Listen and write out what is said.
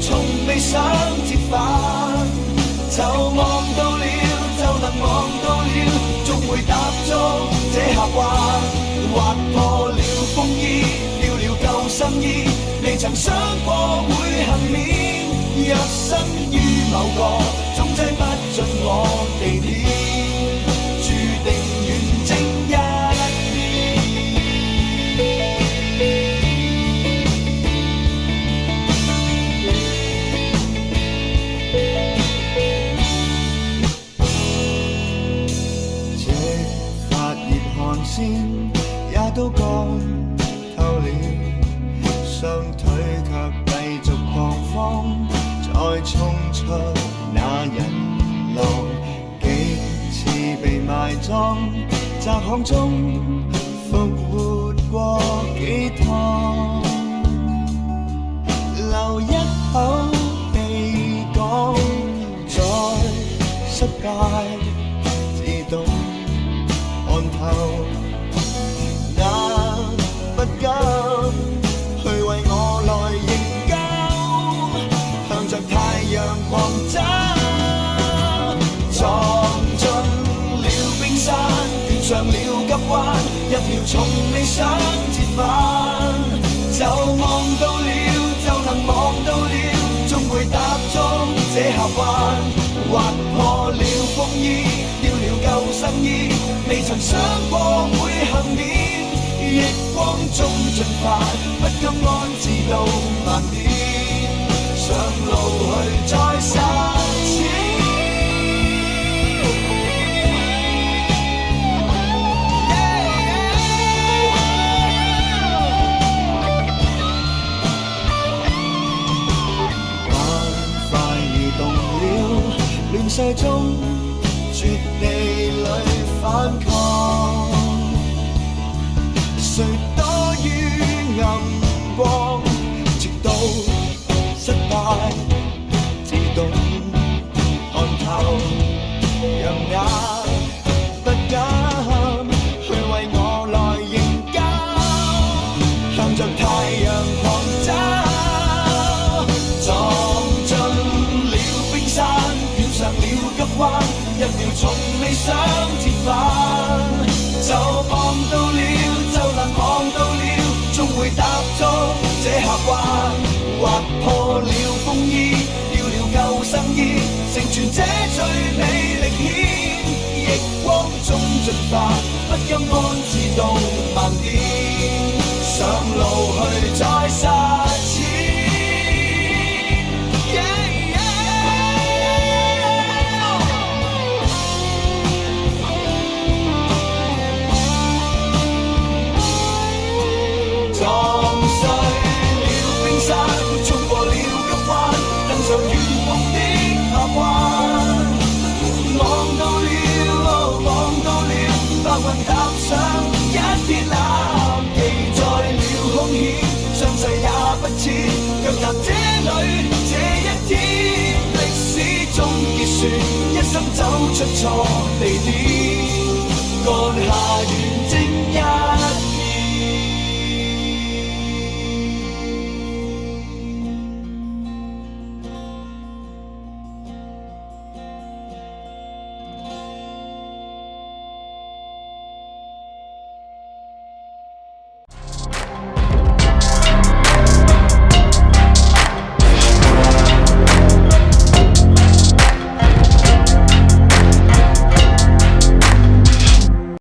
從未想折返，就望到了，就能望到了，終會踏足這峽灣，劃破了風衣，掉了舊生衣，未曾想過會幸免，若身於某個總擠不進我地點，注定遠征一也都乾透了，雙腿卻繼續狂慌，再衝出那人浪，幾次被埋葬，窄巷中復活過幾趟，留一口氣講，在失敗自動看透。不敢去為我來營救，向着太陽狂走，闖進了冰山，遇上了急彎，一條從未想折返，就望到了，就能望到了，終會踏足這峽灣，劃破了風衣，掉了舊生衣，未曾想過會幸免，逆光中進化，不甘安置到慢點，上路去再實踐。板塊移動了，亂世中絕地裏反抗。誰躲於暗光，直到失敗自動看透，讓也不敢去為我來營救，向着太陽狂走，撞進了冰山，遇上了急彎，一秒從未想折返，就望到了，望到了，終會踏足這峽灣，劃破了風衣，掉了舊生衣，成全這最美歷險，逆光中進化，不甘安置到慢點，上路去再實踐。白雲踏上一片藍，記載了兇險，上世也不辭，腳踏這裏這一天，歷史終結算，一生走出錯地點，幹下遠征一